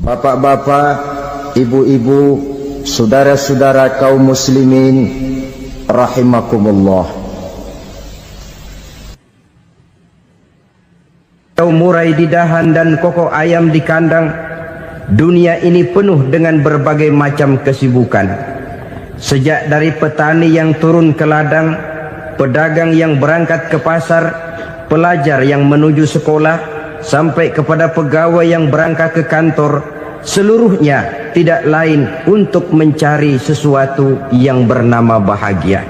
Bapak-bapak, ibu-ibu, saudara-saudara kaum muslimin rahimakumullah. Murai di dahan dan koko ayam di kandang, dunia ini penuh dengan berbagai macam kesibukan. Sejak dari petani yang turun ke ladang, pedagang yang berangkat ke pasar, pelajar yang menuju sekolah, sampai kepada pegawai yang berangkat ke kantor, seluruhnya tidak lain untuk mencari sesuatu yang bernama bahagia.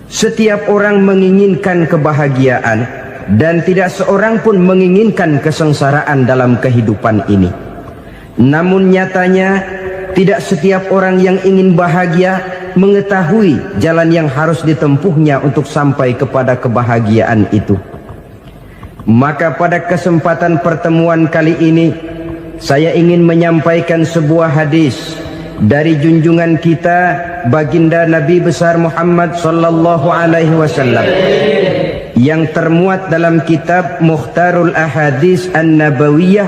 Setiap orang menginginkan kebahagiaan, dan tidak seorang pun menginginkan kesengsaraan dalam kehidupan ini. Namun nyatanya tidak setiap orang yang ingin bahagia mengetahui jalan yang harus ditempuhnya untuk sampai kepada kebahagiaan itu. Maka pada kesempatan pertemuan kali ini, saya ingin menyampaikan sebuah hadis dari junjungan kita baginda Nabi besar Muhammad sallallahu alaihi wasallam yang termuat dalam kitab Mukhtarul Ahadits An-Nabawiyah,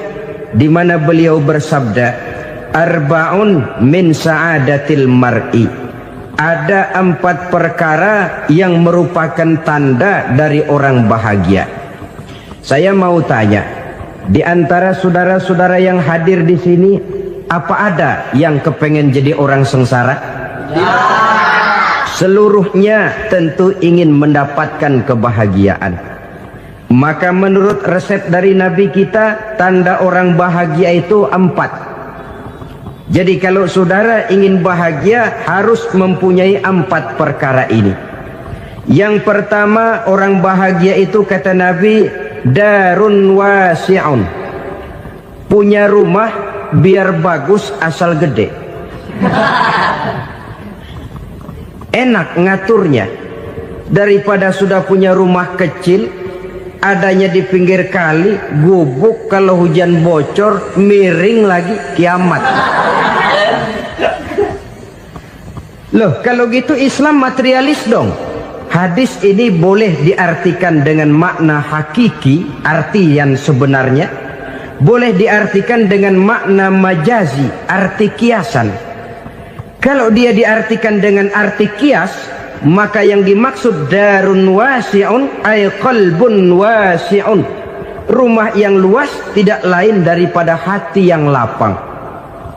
di mana beliau bersabda, arba'un min sa'adatil mar'i. Ada 4 perkara yang merupakan tanda dari orang bahagia. Saya mau tanya, di antara saudara-saudara yang hadir di sini, apa ada yang kepengen jadi orang sengsara? Ya. Seluruhnya tentu ingin mendapatkan kebahagiaan. Maka menurut resep dari Nabi kita, tanda orang bahagia itu 4. Jadi kalau saudara ingin bahagia, harus mempunyai 4 perkara ini. Yang pertama, orang bahagia itu kata Nabi, darun wasi'un. Punya rumah biar bagus asal gede. Enak ngaturnya, daripada sudah punya rumah kecil adanya di pinggir kali, gubuk, kalau hujan bocor miring lagi, kiamat. Loh, kalau gitu Islam materialis dong. Hadis ini boleh diartikan dengan makna hakiki, arti yang sebenarnya, boleh diartikan dengan makna majazi, arti kiasan. Kalau dia diartikan dengan arti kias, maka yang dimaksud darun wasi'un ay qalbun wasi'un. Rumah yang luas tidak lain daripada hati yang lapang.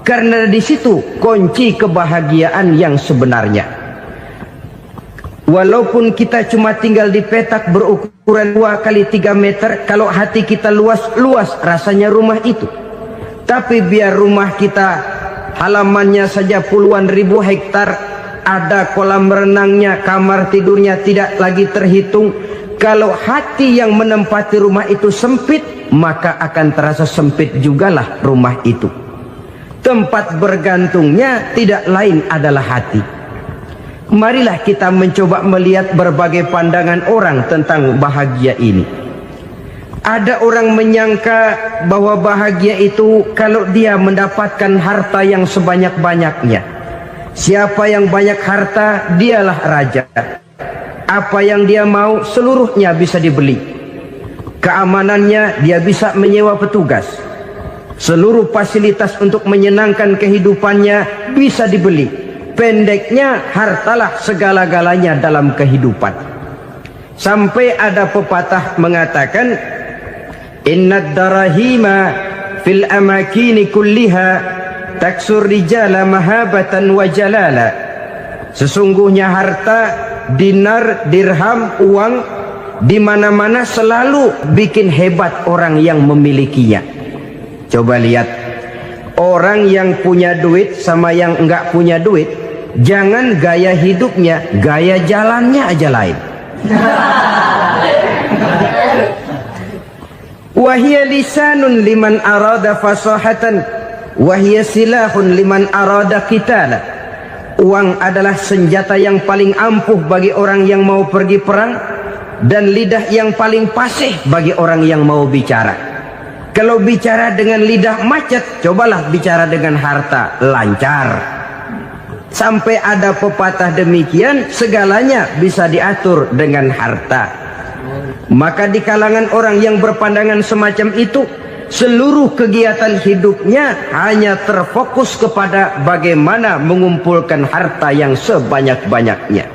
Karena di situ kunci kebahagiaan yang sebenarnya. Walaupun kita cuma tinggal di petak berukuran 2 kali 3 meter, kalau hati kita luas-luas rasanya rumah itu. Tapi biar rumah kita halamannya saja puluhan ribu hektar, ada kolam renangnya, kamar tidurnya tidak lagi terhitung. Kalau hati yang menempati rumah itu sempit, maka akan terasa sempit jugalah rumah itu. Tempat bergantungnya tidak lain adalah hati. Marilah kita mencoba melihat berbagai pandangan orang tentang bahagia ini. Ada orang menyangka bahwa bahagia itu kalau dia mendapatkan harta yang sebanyak-banyaknya. Siapa yang banyak harta, dialah raja. Apa yang dia mau, seluruhnya bisa dibeli. Keamanannya, dia bisa menyewa petugas. Seluruh fasilitas untuk menyenangkan kehidupannya bisa dibeli. Pendeknya, hartalah segala-galanya dalam kehidupan. Sampai ada pepatah mengatakan, innad darahima fil amakini kulliha taksur rijala mahabatan wa jalala. Sesungguhnya harta, dinar, dirham, uang di mana-mana selalu bikin hebat orang yang memilikinya. Coba lihat, orang yang punya duit sama yang enggak punya duit, jangan gaya hidupnya, gaya jalannya aja lain. Wahia lisanun liman arada fasahatan, wahia silahun liman arada qitala. Uang adalah senjata yang paling ampuh bagi orang yang mau pergi perang, dan lidah yang paling fasih bagi orang yang mau bicara. Kalau bicara dengan lidah macet, cobalah bicara dengan harta, lancar. Sampai ada pepatah demikian, segalanya bisa diatur dengan harta. Maka di kalangan orang yang berpandangan semacam itu, seluruh kegiatan hidupnya hanya terfokus kepada bagaimana mengumpulkan harta yang sebanyak-banyaknya.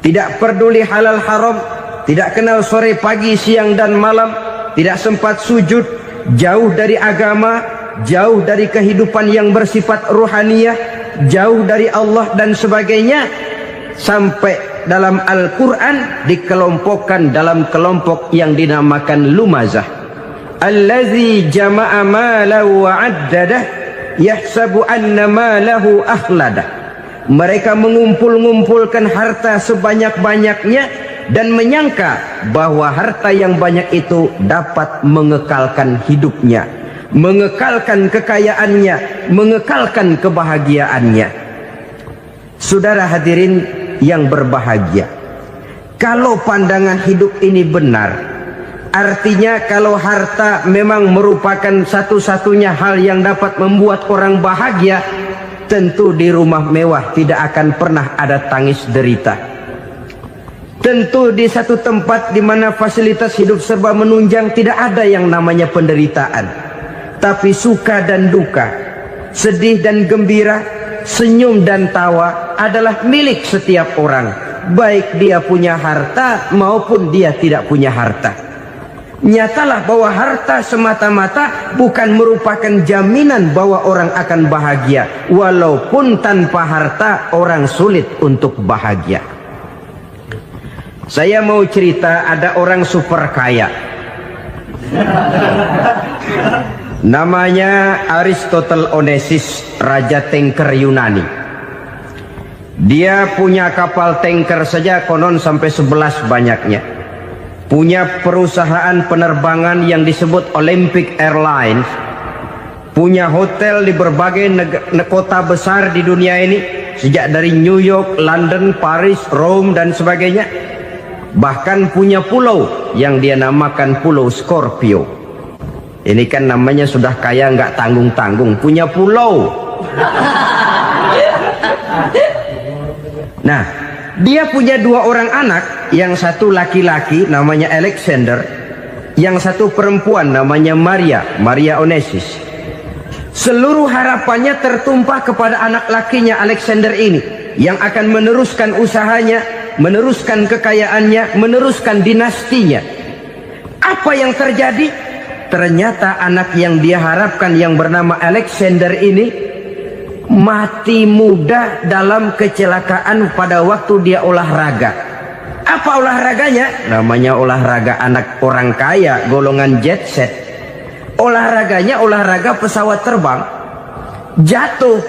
Tidak peduli halal haram, tidak kenal sore pagi siang dan malam, tidak sempat sujud, jauh dari agama, jauh dari kehidupan yang bersifat ruhaniyah, jauh dari Allah dan sebagainya. Sampai dalam Al-Quran dikelompokkan dalam kelompok yang dinamakan lumazah. Allazi jama'a malahu wa 'addadah yahsabu anna malahu akhladah. Mereka mengumpul-ngumpulkan harta sebanyak-banyaknya dan menyangka bahwa harta yang banyak itu dapat mengekalkan hidupnya, mengekalkan kekayaannya, mengekalkan kebahagiaannya. Saudara hadirin yang berbahagia, kalau pandangan hidup ini benar, artinya kalau harta memang merupakan satu-satunya hal yang dapat membuat orang bahagia, tentu di rumah mewah tidak akan pernah ada tangis derita. Tentu di satu tempat di mana fasilitas hidup serba menunjang tidak ada yang namanya penderitaan. Tapi suka dan duka, sedih dan gembira, senyum dan tawa adalah milik setiap orang, baik dia punya harta maupun dia tidak punya harta. Nyatalah bahwa harta semata-mata bukan merupakan jaminan bahwa orang akan bahagia. Walaupun tanpa harta orang sulit untuk bahagia. Saya mau cerita, ada orang super kaya. Namanya Aristotle Onassis, Raja Tanker Yunani. Dia punya kapal tanker saja konon sampai 11 banyaknya. Punya perusahaan penerbangan yang disebut Olympic Airlines. Punya hotel di berbagai kota besar di dunia ini, sejak dari New York, London, Paris, Rome dan sebagainya. Bahkan punya pulau yang dia namakan Pulau Scorpio. Ini kan namanya sudah kaya nggak tanggung-tanggung, punya pulau. Nah, dia punya 2 orang anak, yang satu laki-laki namanya Alexander, yang satu perempuan namanya Maria Onassis. Seluruh harapannya tertumpah kepada anak lakinya Alexander ini, yang akan meneruskan usahanya, meneruskan kekayaannya, meneruskan dinastinya. Apa yang terjadi? Ternyata anak yang dia harapkan yang bernama Alexander ini mati muda dalam kecelakaan pada waktu dia olahraga. Apa olahraganya? Namanya olahraga anak orang kaya, golongan jet set. Olahraganya olahraga pesawat terbang. Jatuh,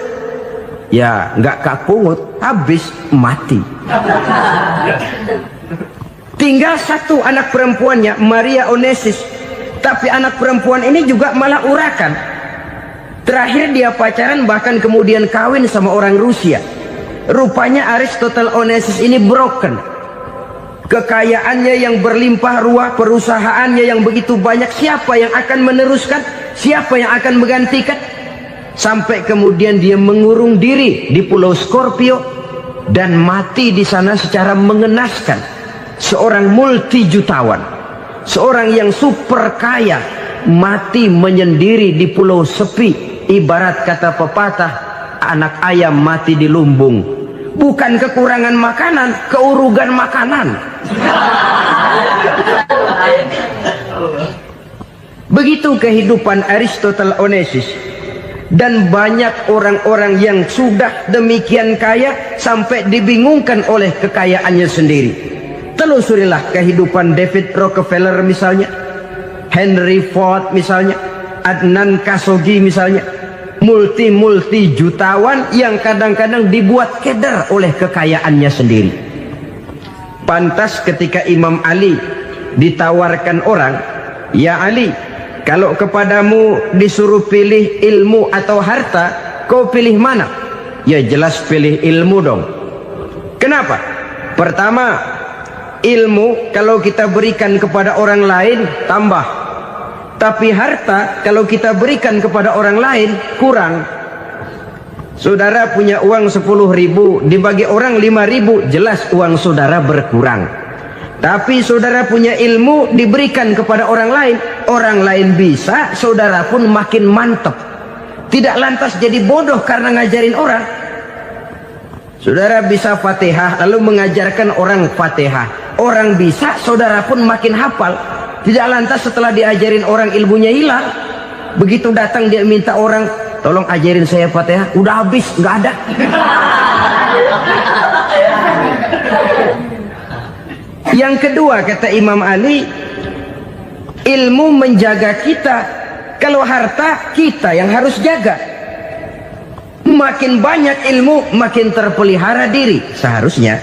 ya nggak kapungut, habis mati. Tinggal satu anak perempuannya, Maria Onassis. Tapi anak perempuan ini juga malah urakan. Terakhir dia pacaran, bahkan kemudian kawin sama orang Rusia. Rupanya Aristotle Onassis ini broken. Kekayaannya yang berlimpah ruah, perusahaannya yang begitu banyak, siapa yang akan meneruskan? Siapa yang akan menggantikan? Sampai kemudian dia mengurung diri di Pulau Scorpio dan mati di sana secara mengenaskan. Seorang multi jutawan, seorang yang super kaya, mati menyendiri di pulau sepi. Ibarat kata pepatah, anak ayam mati di lumbung. Bukan kekurangan makanan, keurugan makanan. Begitu kehidupan Aristotle Onassis. Dan banyak orang-orang yang sudah demikian kaya sampai dibingungkan oleh kekayaannya sendiri. Telusurilah kehidupan David Rockefeller misalnya, Henry Ford misalnya, Adnan Khashoggi misalnya. Multi jutawan yang kadang-kadang dibuat keder oleh kekayaannya sendiri. Pantas ketika Imam Ali ditawarkan orang, "Ya Ali, kalau kepadamu disuruh pilih ilmu atau harta, kau pilih mana?" Ya jelas pilih ilmu dong. Kenapa? Pertama, ilmu kalau kita berikan kepada orang lain tambah. Tapi harta kalau kita berikan kepada orang lain kurang. Saudara punya uang 10.000, dibagi orang 5.000, jelas uang saudara berkurang. Tapi saudara punya ilmu diberikan kepada orang lain bisa, saudara pun makin mantap. Tidak lantas jadi bodoh karena ngajarin orang. Saudara bisa Fatihah lalu mengajarkan orang Fatihah. Orang bisa, saudara pun makin hafal. Tidak lantas setelah diajarin orang ilmunya hilang. Begitu datang dia minta orang, tolong ajarin saya Fatihah. Udah habis, nggak ada. Yang kedua kata Imam Ali, ilmu menjaga kita. Kalau harta kita yang harus jaga. Makin banyak ilmu makin terpelihara diri seharusnya.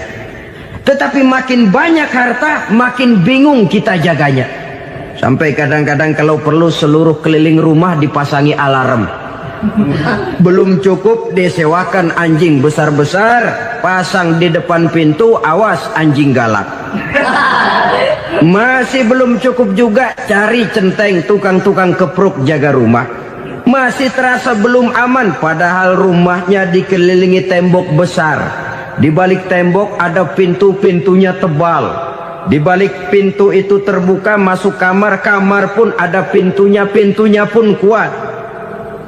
Tetapi makin banyak harta makin bingung kita jaganya. Sampai kadang-kadang kalau perlu seluruh keliling rumah dipasangi alarm. Belum cukup disewakan anjing besar-besar, pasang di depan pintu, awas anjing galak. Masih belum cukup juga cari centeng tukang-tukang kepruk jaga rumah. Masih terasa belum aman padahal rumahnya dikelilingi tembok besar. Di balik tembok ada pintu-pintunya tebal. Di balik pintu itu terbuka masuk kamar, kamar pun ada pintunya, pintunya pun kuat.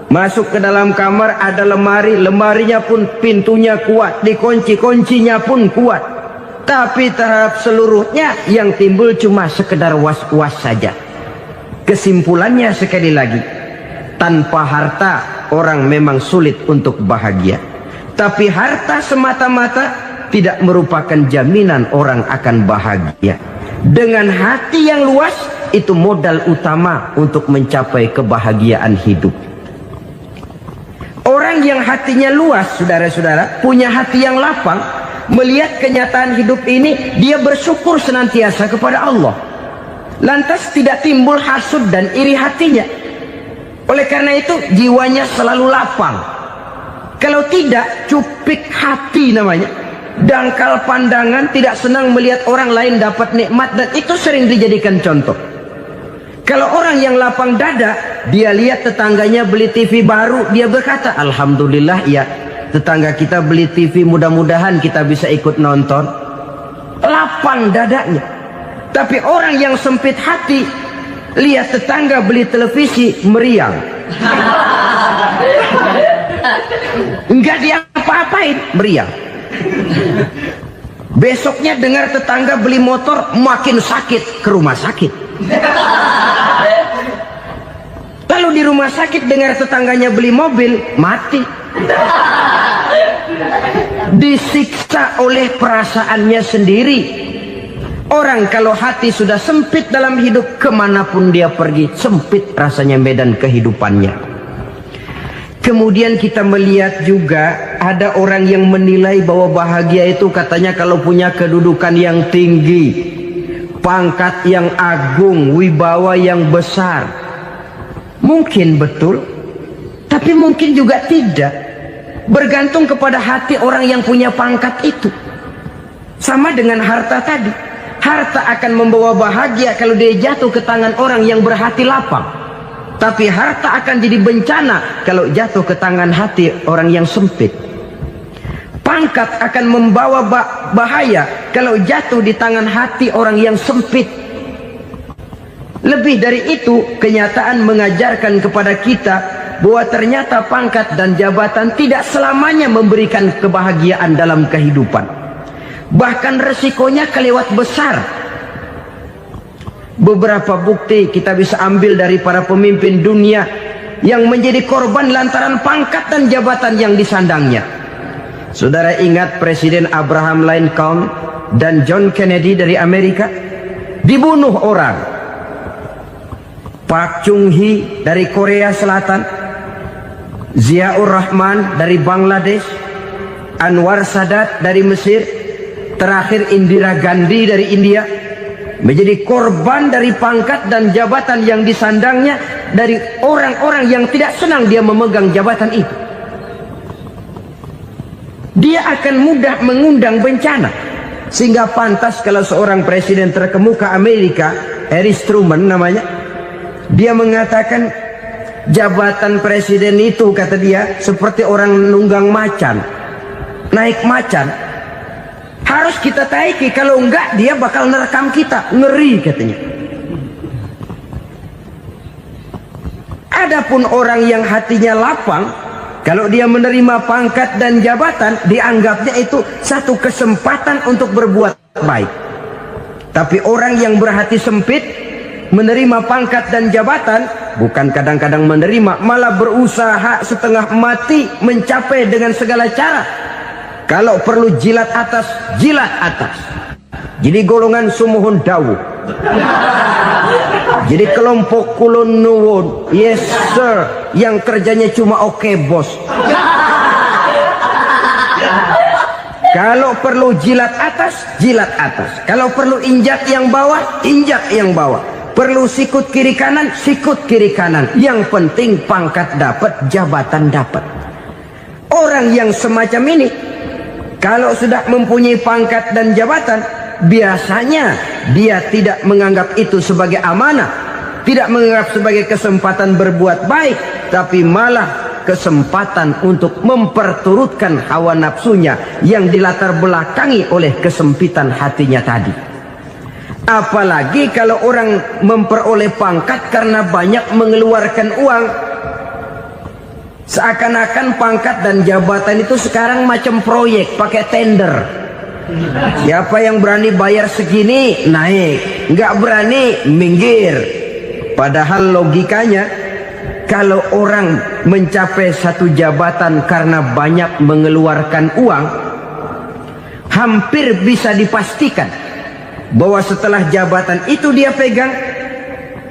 Masuk ke dalam kamar ada lemari, lemarinya pun pintunya kuat, dikunci, kuncinya pun kuat. Tapi terhadap seluruhnya yang timbul cuma sekedar was-was saja. Kesimpulannya sekali lagi, tanpa harta orang memang sulit untuk bahagia. Tapi harta semata-mata tidak merupakan jaminan orang akan bahagia. Dengan hati yang luas, itu modal utama untuk mencapai kebahagiaan hidup. Orang yang hatinya luas, saudara-saudara, punya hati yang lapang, melihat kenyataan hidup ini, dia bersyukur senantiasa kepada Allah. Lantas tidak timbul hasud dan iri hatinya. Oleh karena itu jiwanya selalu lapang. Kalau tidak, cupik hati namanya. Dangkal pandangan, tidak senang melihat orang lain dapat nikmat, dan itu sering dijadikan contoh. Kalau orang yang lapang dada, dia lihat tetangganya beli TV baru, dia berkata, alhamdulillah ya, tetangga kita beli TV, mudah-mudahan kita bisa ikut nonton. Lapang dadanya. Tapi orang yang sempit hati, lihat tetangga beli televisi, meriang. Enggak diapa-apain, meriang. Besoknya dengar tetangga beli motor, makin sakit, ke rumah sakit. Lalu di rumah sakit dengar tetangganya beli mobil, mati. Disiksa oleh perasaannya sendiri. Orang kalau hati sudah sempit dalam hidup, kemanapun dia pergi, sempit rasanya medan kehidupannya. Kemudian kita melihat juga ada orang yang menilai bahwa bahagia itu katanya kalau punya kedudukan yang tinggi, pangkat yang agung, wibawa yang besar. Mungkin betul, tapi mungkin juga tidak. Bergantung kepada hati orang yang punya pangkat itu. Sama dengan harta tadi. Harta akan membawa bahagia kalau dia jatuh ke tangan orang yang berhati lapang. Tapi harta akan jadi bencana kalau jatuh ke tangan hati orang yang sempit. Pangkat akan membawa bahaya kalau jatuh di tangan hati orang yang sempit. Lebih dari itu, kenyataan mengajarkan kepada kita bahwa ternyata pangkat dan jabatan tidak selamanya memberikan kebahagiaan dalam kehidupan. Bahkan resikonya kelewat besar. Beberapa bukti kita bisa ambil dari para pemimpin dunia yang menjadi korban lantaran pangkat dan jabatan yang disandangnya. Saudara ingat Presiden Abraham Lincoln dan John Kennedy dari Amerika? Dibunuh orang. Park Chung-hee dari Korea Selatan, Ziaur Rahman dari Bangladesh, Anwar Sadat dari Mesir, terakhir Indira Gandhi dari India, menjadi korban dari pangkat dan jabatan yang disandangnya dari orang-orang yang tidak senang dia memegang jabatan itu. Dia akan mudah mengundang bencana. Sehingga pantas kalau seorang presiden terkemuka Amerika, Harry Truman namanya, dia mengatakan jabatan presiden itu, kata dia, seperti orang nunggang macan, naik macan. Harus kita taiki, kalau enggak dia bakal nerekam kita. Ngeri katanya. Adapun orang yang hatinya lapang, kalau dia menerima pangkat dan jabatan, dianggapnya itu satu kesempatan untuk berbuat baik. Tapi orang yang berhati sempit, menerima pangkat dan jabatan, bukan kadang-kadang menerima, malah berusaha setengah mati mencapai dengan segala cara. Kalau perlu jilat atas, jilat atas. Jadi golongan sumuhun dawuh. Jadi kelompok kulon nuwun, yes sir, yang kerjanya cuma oke bos. Kalau perlu jilat atas, jilat atas. Kalau perlu injak yang bawah, injak yang bawah. Perlu sikut kiri kanan, sikut kiri kanan. Yang penting pangkat dapat, jabatan dapat. Orang yang semacam ini, kalau sudah mempunyai pangkat dan jabatan, biasanya dia tidak menganggap itu sebagai amanah, tidak menganggap sebagai kesempatan berbuat baik, tapi malah kesempatan untuk memperturutkan hawa nafsunya yang dilatar belakangi oleh kesempitan hatinya tadi. Apalagi kalau orang memperoleh pangkat karena banyak mengeluarkan uang. Seakan-akan pangkat dan jabatan itu sekarang macam proyek, pakai tender. Siapa yang berani bayar segini, naik. Nggak berani, minggir. Padahal logikanya, kalau orang mencapai satu jabatan karena banyak mengeluarkan uang, hampir bisa dipastikan bahwa setelah jabatan itu dia pegang,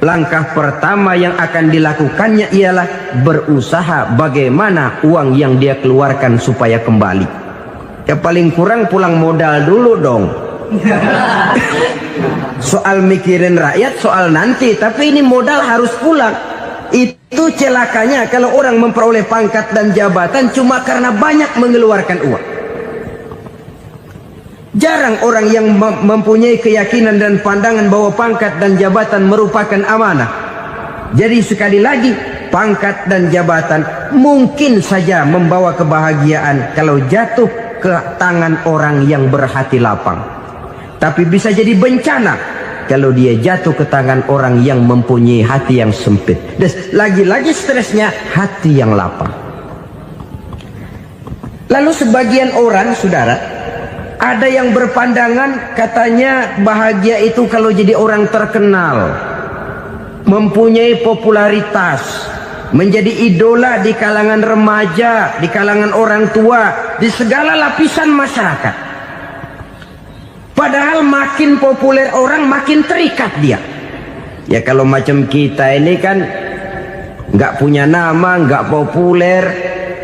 langkah pertama yang akan dilakukannya ialah berusaha bagaimana uang yang dia keluarkan supaya kembali. Ya paling kurang pulang modal dulu dong. Soal mikirin rakyat soal nanti, tapi ini modal harus pulang. Itu celakanya kalau orang memperoleh pangkat dan jabatan cuma karena banyak mengeluarkan uang. Jarang orang yang mempunyai keyakinan dan pandangan bahwa pangkat dan jabatan merupakan amanah. Jadi sekali lagi, pangkat dan jabatan mungkin saja membawa kebahagiaan kalau jatuh ke tangan orang yang berhati lapang. Tapi bisa jadi bencana kalau dia jatuh ke tangan orang yang mempunyai hati yang sempit. Dan lagi-lagi stresnya hati yang lapang. Lalu sebagian orang, saudara, ada yang berpandangan katanya bahagia itu kalau jadi orang terkenal, mempunyai popularitas, menjadi idola di kalangan remaja, di kalangan orang tua, di segala lapisan masyarakat. Padahal makin populer orang, makin terikat dia. Ya kalau macam kita ini kan nggak punya nama, nggak populer,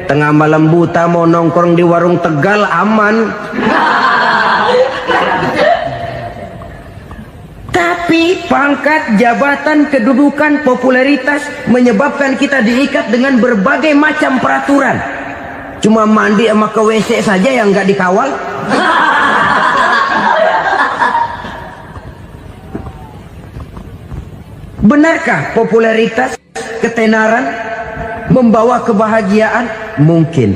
tengah malam buta mau nongkrong di warung Tegal aman. Tapi pangkat, jabatan, kedudukan, popularitas menyebabkan kita diikat dengan berbagai macam peraturan. Cuma mandi sama ke WC saja yang nggak dikawal. Benarkah popularitas, ketenaran membawa kebahagiaan? Mungkin,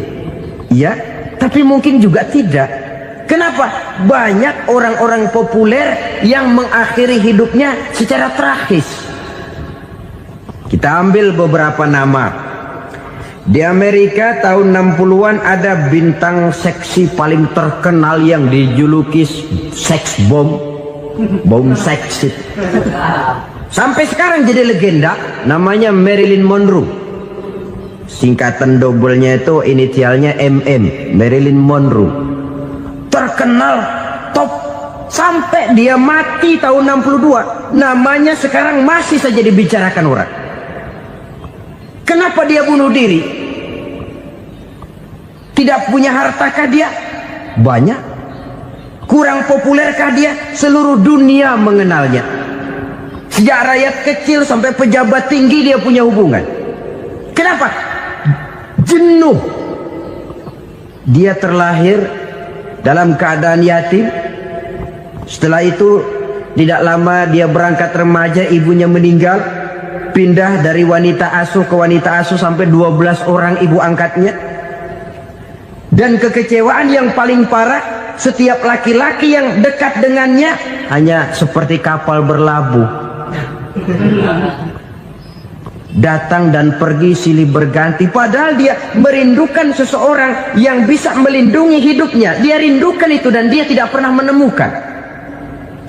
ya, tapi mungkin juga tidak. Kenapa? Banyak orang-orang populer yang mengakhiri hidupnya secara tragis. Kita ambil beberapa nama. Di Amerika tahun 60-an ada bintang seksi paling terkenal yang dijuluki sex bomb. Bom seksi. Sampai sekarang jadi legenda, namanya Marilyn Monroe. Singkatan dobelnya itu inisialnya MM, Marilyn Monroe. Terkenal, top, sampai dia mati tahun 62. Namanya sekarang masih saja dibicarakan orang. Kenapa dia bunuh diri? Tidak punya hartakah dia? Banyak. Kurang populerkah dia? Seluruh dunia mengenalnya. Sejak rakyat kecil sampai pejabat tinggi dia punya hubungan. Kenapa? Jenuh. Dia terlahir dalam keadaan yatim. Setelah itu tidak lama dia berangkat remaja, ibunya meninggal. Pindah dari wanita asuh ke wanita asuh sampai 12 orang ibu angkatnya. Dan kekecewaan yang paling parah, setiap laki-laki yang dekat dengannya hanya seperti kapal berlabuh, datang dan pergi silih berganti, padahal dia merindukan seseorang yang bisa melindungi hidupnya. Dia rindukan itu dan dia tidak pernah menemukan.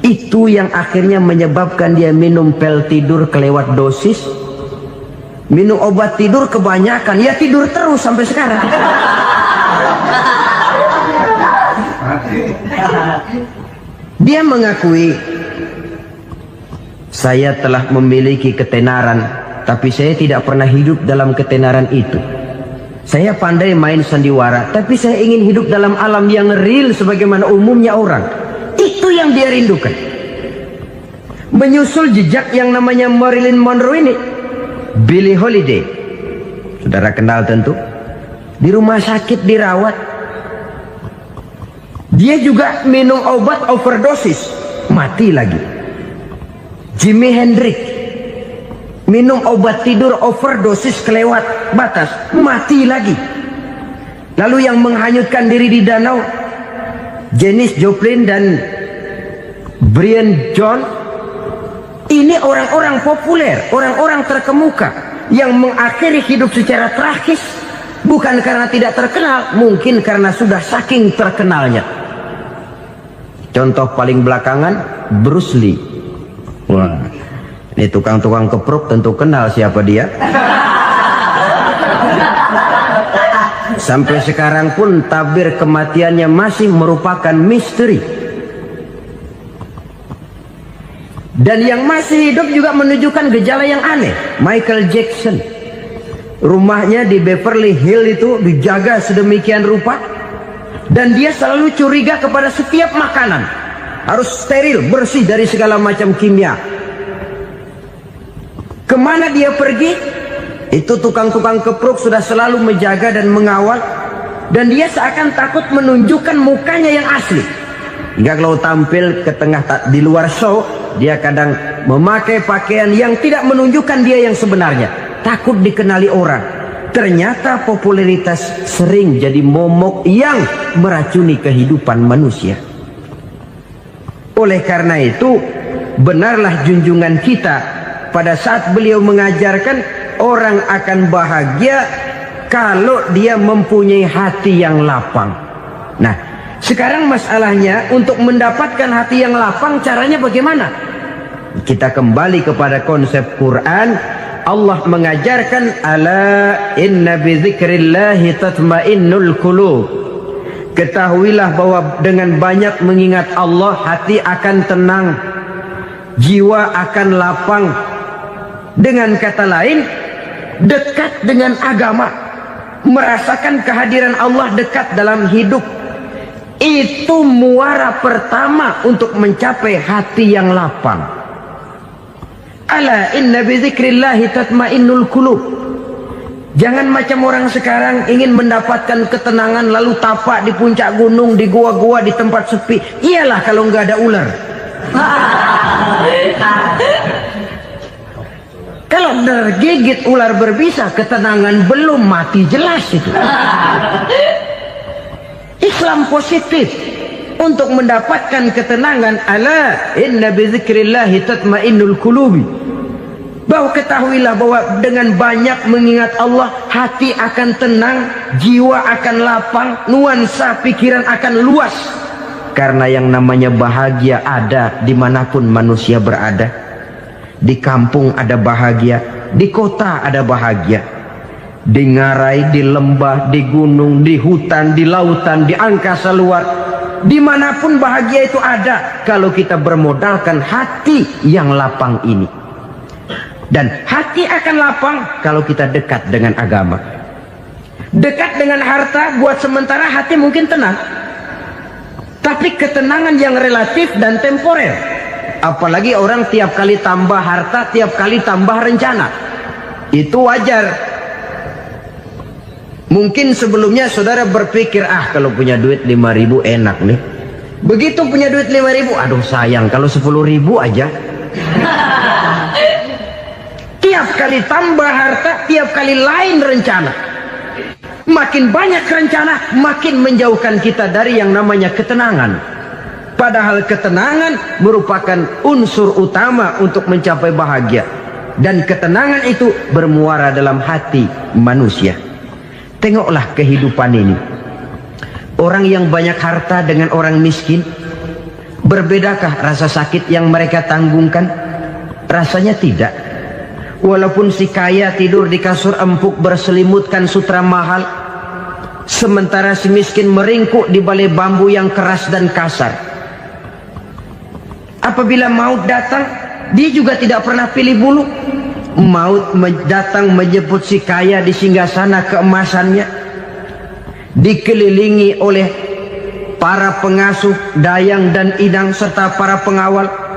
Itu yang akhirnya menyebabkan dia minum pil tidur kelewat dosis, minum obat tidur kebanyakan, ya tidur terus sampai sekarang. Dia mengakui, saya telah memiliki ketenaran, tapi saya tidak pernah hidup dalam ketenaran itu. Saya pandai main sandiwara, tapi saya ingin hidup dalam alam yang real sebagaimana umumnya orang. Itu yang dia rindukan. Menyusul jejak yang namanya Marilyn Monroe ini, Billie Holiday, saudara kenal tentu, di rumah sakit dirawat. Dia juga minum obat overdosis, mati lagi. Jimi Hendrix minum obat tidur overdosis kelewat batas, mati lagi. Lalu yang menghanyutkan diri di danau, Janis Joplin dan Brian Jones. Ini orang-orang populer, orang-orang terkemuka yang mengakhiri hidup secara tragis, bukan karena tidak terkenal, mungkin karena sudah saking terkenalnya. Contoh paling belakangan, Bruce Lee. Wah, ini tukang-tukang kepruk tentu kenal siapa dia. Sampai sekarang pun tabir kematiannya masih merupakan misteri. Dan yang masih hidup juga menunjukkan gejala yang aneh. Michael Jackson, rumahnya di Beverly Hills itu dijaga sedemikian rupa, dan dia selalu curiga kepada setiap makanan harus steril, bersih dari segala macam kimia. Kemana dia pergi, itu tukang-tukang kepruk sudah selalu menjaga dan mengawal, dan dia seakan takut menunjukkan mukanya yang asli. Hingga kalau tampil ke tengah di luar show, dia kadang memakai pakaian yang tidak menunjukkan dia yang sebenarnya, takut dikenali orang. Ternyata popularitas sering jadi momok yang meracuni kehidupan manusia. Oleh karena itu, benarlah junjungan kita pada saat beliau mengajarkan orang akan bahagia kalau dia mempunyai hati yang lapang. Nah, sekarang masalahnya untuk mendapatkan hati yang lapang, caranya bagaimana? Kita kembali kepada konsep Quran. Allah mengajarkan, ala inna bi dzikrillahi tatmainnul qulub. Ketahuilah bahwa dengan banyak mengingat Allah, hati akan tenang, jiwa akan lapang. Dengan kata lain, dekat dengan agama, merasakan kehadiran Allah dekat dalam hidup, itu muara pertama untuk mencapai hati yang lapang. Ala inna bi dzikrillahi tatmainnul qulub. Jangan macam orang sekarang ingin mendapatkan ketenangan lalu tapak di puncak gunung, di gua-gua, di tempat sepi. Iyalah kalau nggak ada ular. Kalau tergigit ular berbisa, ketenangan belum, mati jelas itu. Islam positif untuk mendapatkan ketenangan. Ala inna bi dzikrillahi tatmainnul qulubi. Bahwa ketahuilah bahwa dengan banyak mengingat Allah, hati akan tenang, jiwa akan lapang, nuansa pikiran akan luas. Karena yang namanya bahagia ada dimanapun manusia berada. Di kampung ada bahagia, di kota ada bahagia, di ngarai, di lembah, di gunung, di hutan, di lautan, di angkasa luar, dimanapun bahagia itu ada kalau kita bermodalkan hati yang lapang ini. Dan hati akan lapang kalau kita dekat dengan agama. Dekat dengan harta buat sementara hati mungkin tenang, tapi ketenangan yang relatif dan temporer. Apalagi orang tiap kali tambah harta, tiap kali tambah rencana, itu wajar. Mungkin sebelumnya saudara berpikir, kalau punya duit 5.000 enak nih. Begitu punya duit 5.000, aduh sayang kalau 10.000 aja. Tiap kali tambah harta, tiap kali lain rencana. Makin banyak rencana, makin menjauhkan kita dari yang namanya ketenangan. Padahal ketenangan merupakan unsur utama untuk mencapai bahagia. Dan ketenangan itu bermuara dalam hati manusia. Tengoklah kehidupan ini. Orang yang banyak harta dengan orang miskin, berbedakah rasa sakit yang mereka tanggungkan? Rasanya tidak. Walaupun si kaya tidur di kasur empuk berselimutkan sutra mahal, sementara si miskin meringkuk di balai bambu yang keras dan kasar. Apabila maut datang, dia juga tidak pernah pilih bulu. Maut datang menjemput si kaya di singgasana keemasannya, dikelilingi oleh para pengasuh, dayang dan idang serta para pengawal.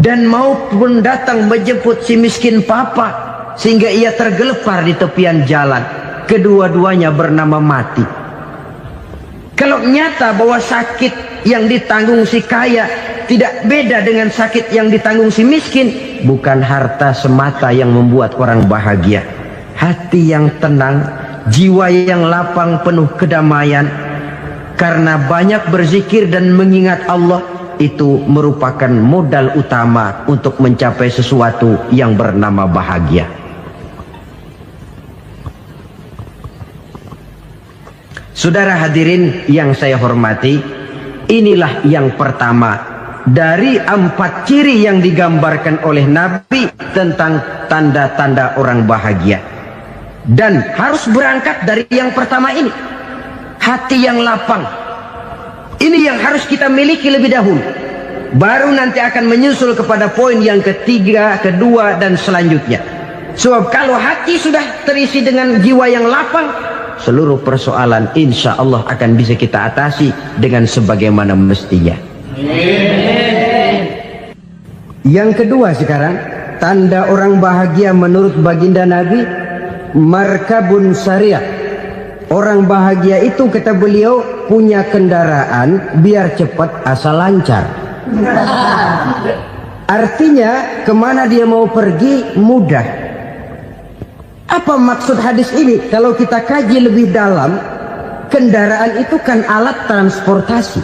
Dan maut pun datang menjemput si miskin papa, sehingga ia tergelepar di tepian jalan. Kedua-duanya bernama mati. Kalau nyata bahwa sakit yang ditanggung si kaya tidak beda dengan sakit yang ditanggung si miskin, bukan harta semata yang membuat orang bahagia. Hati yang tenang, jiwa yang lapang penuh kedamaian, karena banyak berzikir dan mengingat Allah, itu merupakan modal utama untuk mencapai sesuatu yang bernama bahagia. Saudara hadirin yang saya hormati, inilah yang pertama dari 4 ciri yang digambarkan oleh Nabi tentang tanda-tanda orang bahagia. Dan harus berangkat dari yang pertama ini, hati yang lapang. Ini yang harus kita miliki lebih dahulu. Baru nanti akan menyusul kepada poin yang ketiga, kedua, dan selanjutnya. Sebab kalau hati sudah terisi dengan jiwa yang lapang, seluruh persoalan insya Allah akan bisa kita atasi dengan sebagaimana mestinya. Yang kedua sekarang, tanda orang bahagia menurut baginda Nabi, markabun syariah. Orang bahagia itu, kata beliau, punya kendaraan biar cepat asal lancar. Artinya kemana dia mau pergi mudah. Apa maksud hadis ini? Kalau kita kaji lebih dalam, kendaraan itu kan alat transportasi.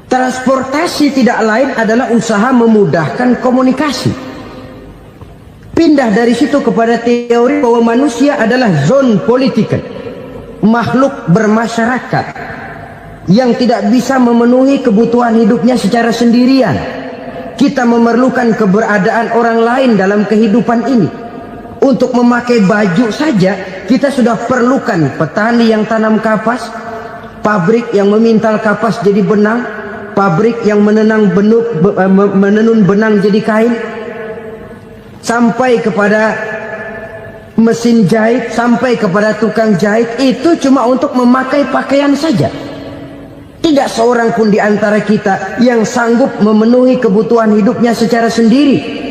Transportasi tidak lain adalah usaha memudahkan komunikasi. Pindah dari situ kepada teori bahwa manusia adalah zon political, makhluk bermasyarakat yang tidak bisa memenuhi kebutuhan hidupnya secara sendirian. Kita memerlukan keberadaan orang lain dalam kehidupan ini. Untuk memakai baju saja kita sudah perlukan petani yang tanam kapas, pabrik yang memintal kapas jadi benang, pabrik yang menenun benang jadi kain, sampai kepada mesin jahit, sampai kepada tukang jahit. Itu cuma untuk memakai pakaian saja. Tidak seorang pun di antara kita yang sanggup memenuhi kebutuhan hidupnya secara sendiri.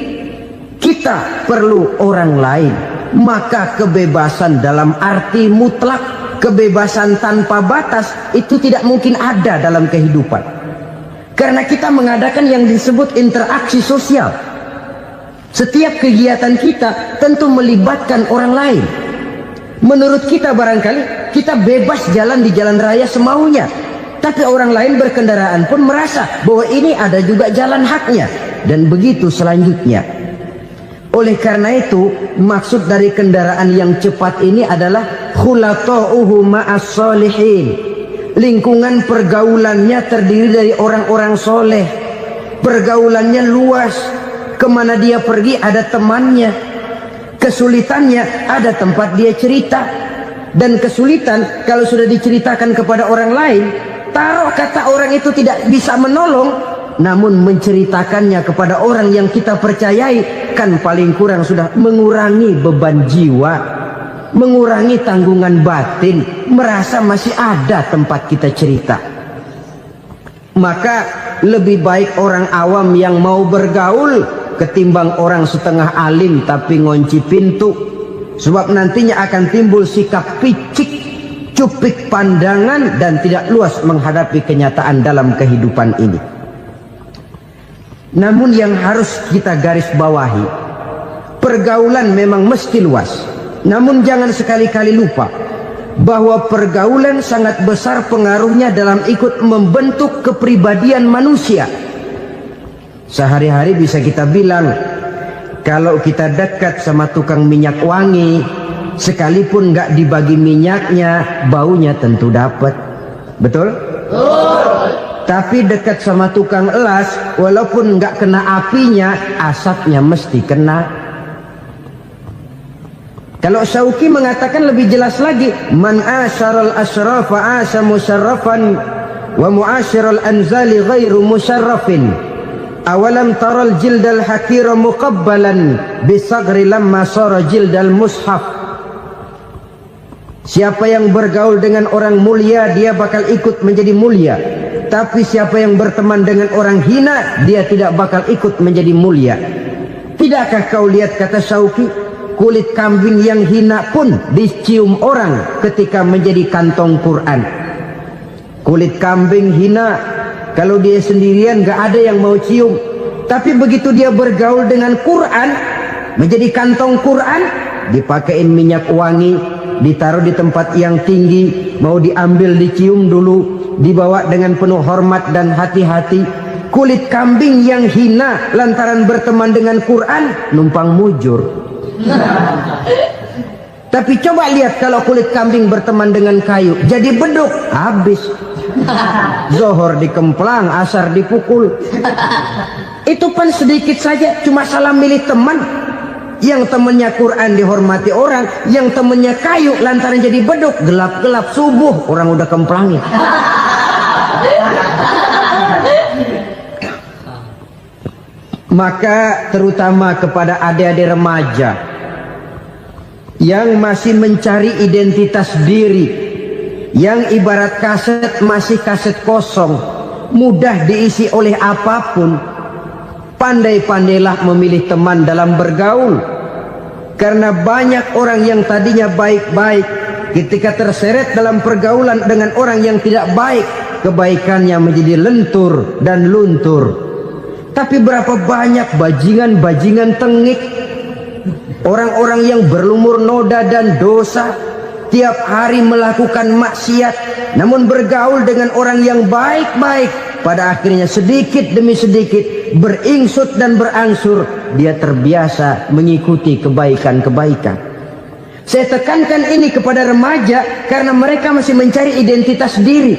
Kita perlu orang lain. Maka kebebasan dalam arti mutlak, kebebasan tanpa batas, itu tidak mungkin ada dalam kehidupan. Karena kita mengadakan yang disebut interaksi sosial. Setiap kegiatan kita tentu melibatkan orang lain. Menurut kita barangkali kita bebas jalan di jalan raya semaunya, tapi orang lain berkendaraan pun merasa bahwa ini ada juga jalan haknya, dan begitu selanjutnya. Oleh karena itu, maksud dari kendaraan yang cepat ini adalah khulatuhu ma'as solihin. Lingkungan pergaulannya terdiri dari orang-orang soleh. Pergaulannya luas. Kemana dia pergi ada temannya. Kesulitannya ada tempat dia cerita. Dan kesulitan kalau sudah diceritakan kepada orang lain, taruh kata orang itu tidak bisa menolong, namun menceritakannya kepada orang yang kita percayai, kan paling kurang sudah mengurangi beban jiwa, mengurangi tanggungan batin, merasa masih ada tempat kita cerita. Maka lebih baik orang awam yang mau bergaul ketimbang orang setengah alim tapi ngunci pintu. Sebab nantinya akan timbul sikap picik, cupik pandangan, dan tidak luas menghadapi kenyataan dalam kehidupan ini. Namun yang harus kita garis bawahi, pergaulan memang mesti luas. Namun jangan sekali-kali lupa bahwa pergaulan sangat besar pengaruhnya dalam ikut membentuk kepribadian manusia. Sehari-hari bisa kita bilang, kalau kita dekat sama tukang minyak wangi, sekalipun nggak dibagi minyaknya, baunya tentu dapat. Betul? Tapi dekat sama tukang elas, walaupun nggak kena apinya, asapnya mesti kena. Kalau Syauqi mengatakan lebih jelas lagi, man asyaral asrafa asa musarrafan wa muasyiral anzali ghairu musarrafin. Awalam taral jildal hakira muqabbalan bisagri lamma sara jildal mushaf. Siapa yang bergaul dengan orang mulia, dia bakal ikut menjadi mulia. Tapi siapa yang berteman dengan orang hina, dia tidak bakal ikut menjadi mulia. Tidakkah kau lihat, kata Syauqi, kulit kambing yang hina pun dicium orang ketika menjadi kantong Quran. Kulit kambing hina, kalau dia sendirian gak ada yang mau cium. Tapi begitu dia bergaul dengan Quran, menjadi kantong Quran, dipakein minyak wangi, ditaruh di tempat yang tinggi, mau diambil dicium dulu, dibawa dengan penuh hormat dan hati-hati. Kulit kambing yang hina lantaran berteman dengan Quran, numpang mujur. Tapi coba lihat kalau kulit kambing berteman dengan kayu, jadi beduk, habis. Zohor dikemplang, asar dipukul. Itu pun sedikit saja, cuma salah milih teman. Yang temannya Quran dihormati orang, yang temannya kayu lantaran jadi beduk, gelap-gelap subuh orang udah kemplangin. Maka terutama kepada adik-adik remaja yang masih mencari identitas diri, yang ibarat kaset masih kaset kosong, mudah diisi oleh apapun, pandai-pandailah memilih teman dalam bergaul. Karena banyak orang yang tadinya baik-baik, ketika terseret dalam pergaulan dengan orang yang tidak baik, kebaikannya menjadi lentur dan luntur. Tapi berapa banyak bajingan-bajingan tengik, orang-orang yang berlumur noda dan dosa, tiap hari melakukan maksiat, namun bergaul dengan orang yang baik-baik, pada akhirnya sedikit demi sedikit beringsut dan berangsur dia terbiasa mengikuti kebaikan-kebaikan. Saya tekankan ini kepada remaja karena mereka masih mencari identitas diri.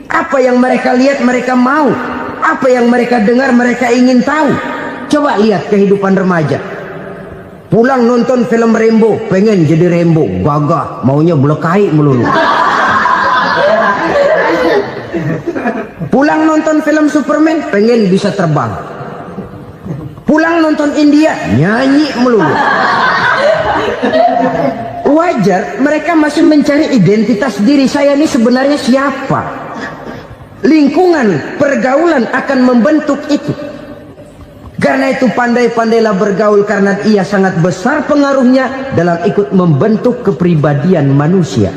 Apa yang mereka lihat mereka mau, apa yang mereka dengar mereka ingin tahu. Coba lihat kehidupan remaja. Pulang nonton film Rambo, pengen jadi Rambo, gagah, maunya belekai melulu. Pulang nonton film Superman, pengen bisa terbang. Pulang nonton India, nyanyi melulu. Wajar, mereka masih mencari identitas diri. Saya ini sebenarnya siapa? Lingkungan, pergaulan akan membentuk itu. Karena itu pandai-pandailah bergaul, karena ia sangat besar pengaruhnya dalam ikut membentuk kepribadian manusia.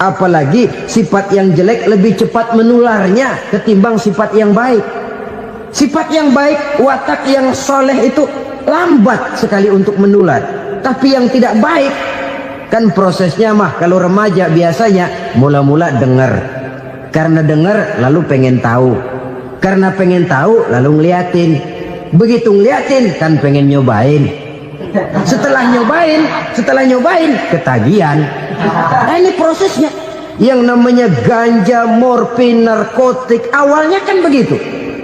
Apalagi sifat yang jelek lebih cepat menularnya ketimbang sifat yang baik. Sifat yang baik, watak yang soleh itu lambat sekali untuk menular. Tapi yang tidak baik, kan prosesnya mah kalau remaja biasanya mula-mula dengar. Karena dengar lalu pengen tahu. Karena pengen tahu lalu ngeliatin. Begitu ngeliatin kan pengen nyobain. Setelah nyobain ketagihan. Nah ini prosesnya. Yang namanya ganja, morfin, narkotik, awalnya kan begitu.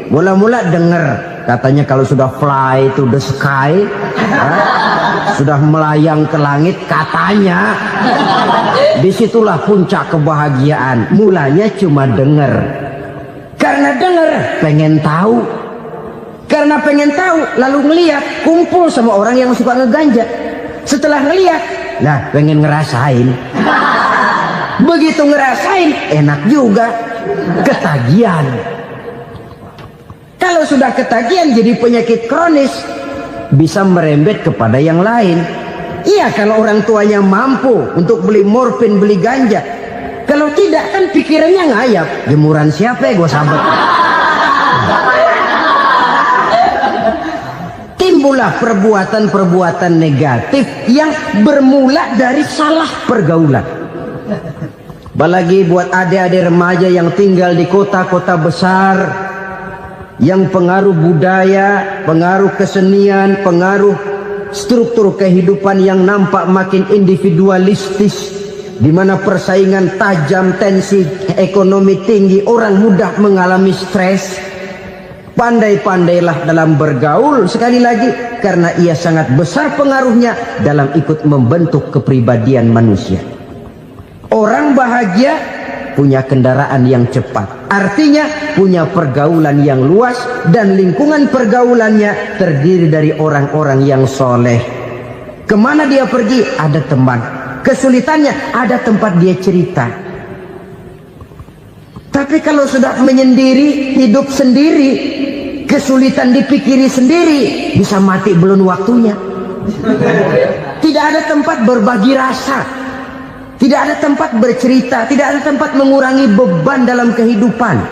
Mula-mula dengar, katanya kalau sudah fly to the sky, sudah melayang ke langit, katanya disitulah puncak kebahagiaan. Mulanya cuma dengar. Karena dengar pengen tahu. Karena pengen tahu lalu ngeliat, kumpul sama orang yang suka ngeganja. Setelah ngeliat, lah pengen ngerasain. Begitu ngerasain enak juga, ketagihan. Kalau sudah ketagihan jadi penyakit kronis, bisa merembet kepada yang lain. Iya, kalau orang tuanya mampu untuk beli morfin, beli ganja. Kalau tidak kan pikirannya ngayap, jemuran siapa ya gue sabet. Timbullah perbuatan-perbuatan negatif yang bermula dari salah pergaulan. Apalagi buat adik-adik remaja yang tinggal di kota-kota besar, yang pengaruh budaya, pengaruh kesenian, pengaruh struktur kehidupan yang nampak makin individualistis, di mana persaingan tajam, tensi ekonomi tinggi, orang mudah mengalami stres. Pandai-pandailah dalam bergaul, sekali lagi, karena ia sangat besar pengaruhnya dalam ikut membentuk kepribadian manusia. Orang bahagia punya kendaraan yang cepat, artinya punya pergaulan yang luas, dan lingkungan pergaulannya terdiri dari orang-orang yang soleh. Kemana dia pergi ada teman, kesulitannya ada tempat dia cerita. Tapi kalau sudah menyendiri, hidup sendiri, kesulitan dipikiri sendiri, bisa mati belum waktunya. Tidak ada tempat berbagi rasa, tidak ada tempat bercerita, tidak ada tempat mengurangi beban dalam kehidupan.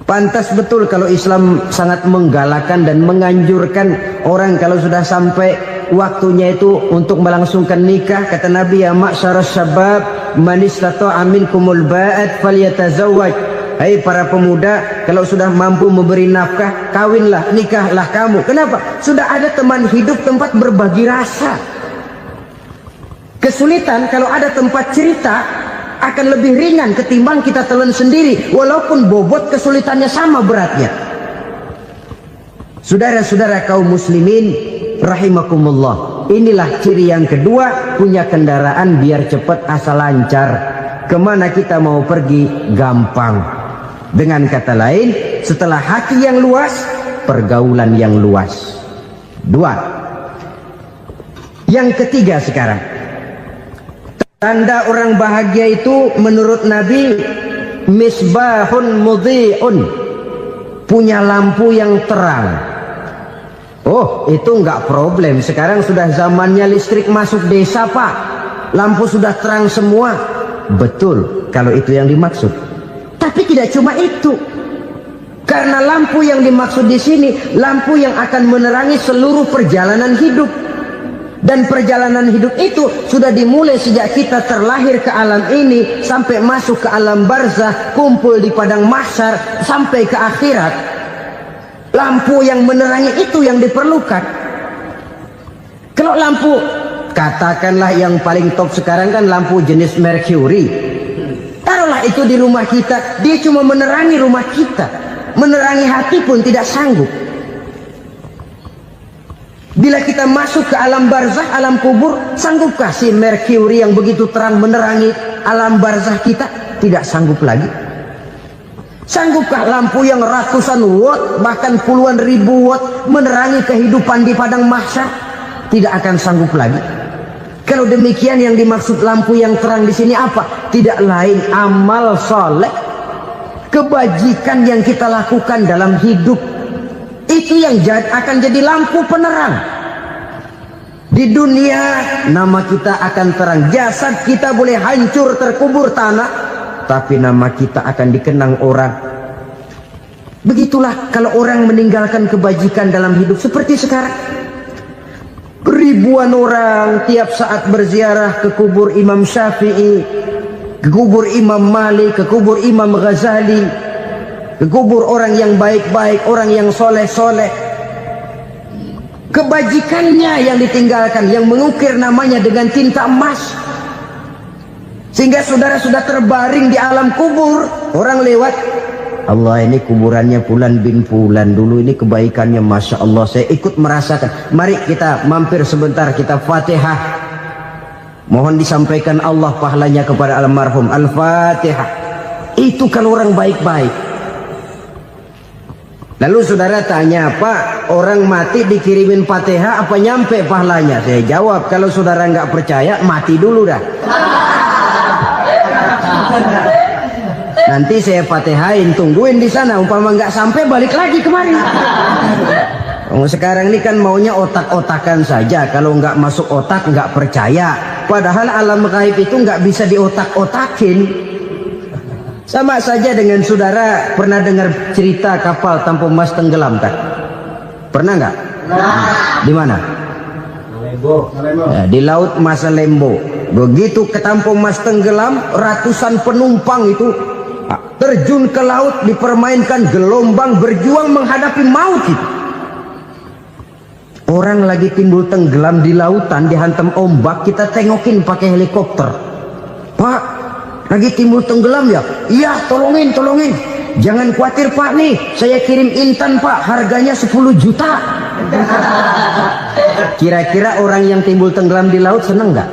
Pantas betul kalau Islam sangat menggalakkan dan menganjurkan orang kalau sudah sampai waktunya itu untuk melangsungkan nikah. Kata Nabi, ya ma'syaras syabab man istata'a minkumul ba'at falyatazawwaj. Hai para pemuda, kalau sudah mampu memberi nafkah, kawinlah, nikahlah kamu. Kenapa? Sudah ada teman hidup, tempat berbagi rasa. Kesulitan kalau ada tempat cerita akan lebih ringan ketimbang kita telan sendiri, walaupun bobot kesulitannya sama beratnya. Saudara-saudara kaum muslimin rahimakumullah, inilah ciri yang kedua, punya kendaraan biar cepat asal lancar. Kemana kita mau pergi gampang. Dengan kata lain, setelah hati yang luas, pergaulan yang luas. Dua. Yang ketiga sekarang, tanda orang bahagia itu menurut Nabi, misbahun mudhi'un, punya lampu yang terang. Oh, itu enggak problem. Sekarang sudah zamannya listrik masuk desa, Pak. Lampu sudah terang semua. Betul, kalau itu yang dimaksud. Tapi tidak cuma itu. Karena lampu yang dimaksud di sini, lampu yang akan menerangi seluruh perjalanan hidup. Dan perjalanan hidup itu sudah dimulai sejak kita terlahir ke alam ini, sampai masuk ke alam barzah, kumpul di padang mahsyar, sampai ke akhirat. Lampu yang menerangi itu yang diperlukan. Kalau lampu, katakanlah yang paling top sekarang kan lampu jenis Mercury. Taruhlah itu di rumah kita, dia cuma menerangi rumah kita, menerangi hati pun tidak sanggup. Bila kita masuk ke alam barzah, alam kubur, sanggupkah si Mercury yang begitu terang menerangi alam barzah kita? Tidak sanggup lagi. Sanggupkah lampu yang ratusan watt, bahkan puluhan ribu watt menerangi kehidupan di padang mahsyar? Tidak akan sanggup lagi. Kalau demikian, yang dimaksud lampu yang terang di sini apa? Tidak lain amal soleh, kebajikan yang kita lakukan dalam hidup. Itu yang akan jadi lampu penerang. Di dunia nama kita akan terang, jasad kita boleh hancur terkubur tanah, tapi nama kita akan dikenang orang. Begitulah kalau orang meninggalkan kebajikan dalam hidup seperti sekarang. Ribuan orang tiap saat berziarah ke kubur Imam Syafi'i, ke kubur Imam Malik, ke kubur Imam Ghazali, ke kubur orang yang baik-baik, orang yang soleh-soleh. Kebajikannya yang ditinggalkan, yang mengukir namanya dengan tinta emas. Sehingga saudara sudah terbaring di alam kubur, orang lewat, Allah, ini kuburannya Fulan bin Fulan, dulu ini kebaikannya Masya Allah, saya ikut merasakan. Mari kita mampir sebentar, kita Fatihah. Mohon disampaikan Allah pahalanya kepada almarhum. Al-Fatihah. Itu kalau orang baik-baik. Lalu saudara tanya, Pak, orang mati dikirimin Fatihah apa nyampe pahalanya? Saya jawab, kalau saudara nggak percaya, mati dulu dah. Nanti saya Fatihain, tungguin di sana. Umpama nggak sampai, balik lagi kemari. Sekarang ini kan maunya otak-otakan saja. Kalau nggak masuk otak, nggak percaya. Padahal alam gaib itu nggak bisa diotak-otakin. Sama saja dengan saudara pernah dengar cerita kapal tanpa emas tenggelam tak? Pernah nggak? Di mana? Ya, di laut Masa Lembo. Begitu ketampung Mas tenggelam, ratusan penumpang itu terjun ke laut, dipermainkan gelombang, berjuang menghadapi maut itu. Orang lagi timbul tenggelam di lautan, dihantam ombak, kita tengokin pakai helikopter. Pak, lagi timbul tenggelam ya? Iya, tolongin. Jangan khawatir Pak, nih saya kirim intan Pak, harganya 10 juta. Kira-kira orang yang timbul tenggelam di laut seneng nggak?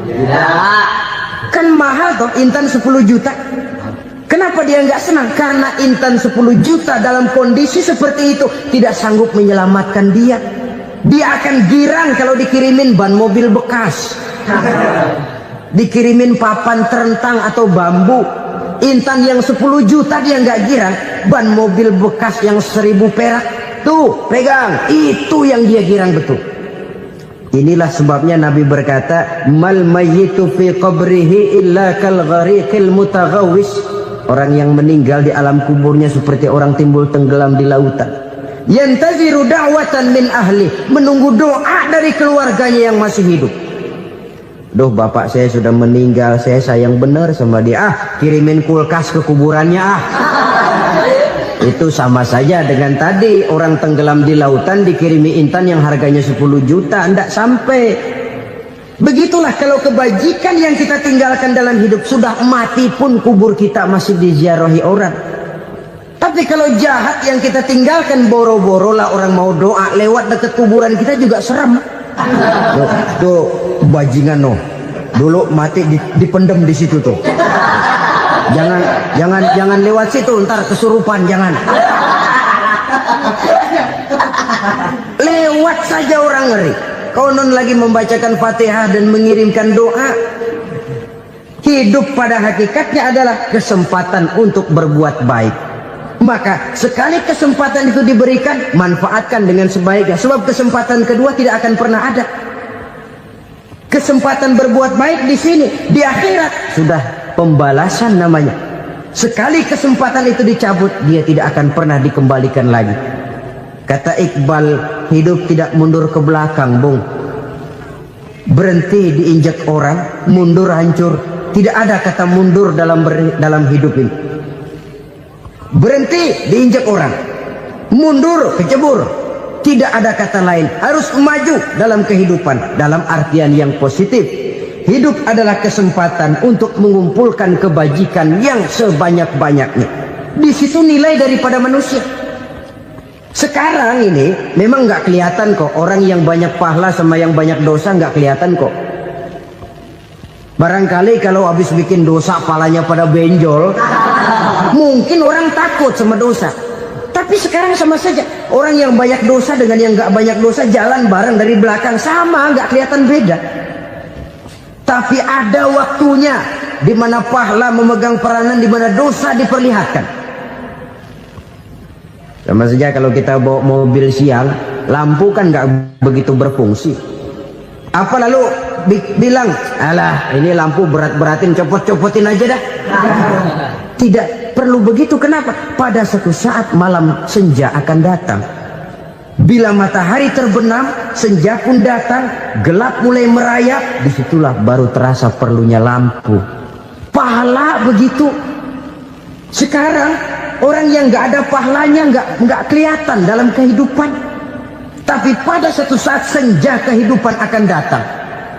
Tidak. Kan mahal toh intan 10 juta. Kenapa dia nggak senang? Karena intan 10 juta dalam kondisi seperti itu tidak sanggup menyelamatkan dia. Dia akan girang kalau dikirimin ban mobil bekas, dikirimin papan terentang atau bambu. Intan yang 10 juta dia nggak girang, ban mobil bekas yang 1000 perak tuh pegang, itu yang dia girang betul. Inilah sebabnya Nabi berkata, mal mayyitu fi qabrihi illa kal ghariqil mutaghawwis. Orang yang meninggal di alam kuburnya seperti orang timbul tenggelam di lautan. Yantaziru da'watan min ahli, menunggu doa dari keluarganya yang masih hidup. Duh, bapak saya sudah meninggal, saya sayang benar sama dia. Kirimin kulkas ke kuburannya Itu sama saja dengan tadi orang tenggelam di lautan dikirimi intan yang harganya 10 juta, tidak sampai. Begitulah kalau kebajikan yang kita tinggalkan dalam hidup, sudah mati pun kubur kita masih diziarahi orang. Tapi kalau jahat yang kita tinggalkan, boro-boro lah orang mau doa lewat dekat kuburan kita juga serem. Tuh bajingan no, dulu mati dipendem di situ tuh. Jangan lewat situ, ntar kesurupan, jangan. Lewat saja orang ngeri. Konon lagi membacakan Fatihah dan mengirimkan doa. Hidup pada hakikatnya adalah kesempatan untuk berbuat baik. Maka sekali kesempatan itu diberikan, manfaatkan dengan sebaiknya. Sebab kesempatan kedua tidak akan pernah ada. Kesempatan berbuat baik di sini, di akhirat sudah pembalasan namanya. Sekali kesempatan itu dicabut, dia tidak akan pernah dikembalikan lagi. Kata Iqbal, hidup tidak mundur ke belakang, Bung. Berhenti diinjak orang, mundur hancur. Tidak ada kata mundur dalam hidup ini. Berhenti diinjak orang, mundur kecebur. Tidak ada kata lain, harus maju dalam kehidupan dalam artian yang positif. Hidup adalah kesempatan untuk mengumpulkan kebajikan yang sebanyak-banyaknya. Di situ nilai daripada manusia. Sekarang ini memang nggak kelihatan kok, orang yang banyak pahala sama yang banyak dosa nggak kelihatan kok. Barangkali kalau habis bikin dosa palanya pada benjol, mungkin orang takut sama dosa. Tapi sekarang sama saja, orang yang banyak dosa dengan yang nggak banyak dosa jalan bareng dari belakang, sama, nggak kelihatan beda. Tapi ada waktunya di mana pahala memegang peranan, di mana dosa diperlihatkan. Sama saja kalau kita bawa mobil siang, lampu kan nggak begitu berfungsi. Apa lalu bilang, alah ini lampu berat-beratin, copot-copotin aja dah. Tidak perlu begitu. Kenapa? Pada suatu saat malam senja akan datang. Bila matahari terbenam, senja pun datang, gelap mulai merayap, disitulah baru terasa perlunya lampu. Pahala begitu. Sekarang orang yang nggak ada pahalanya nggak kelihatan dalam kehidupan. Tapi pada suatu saat senja kehidupan akan datang.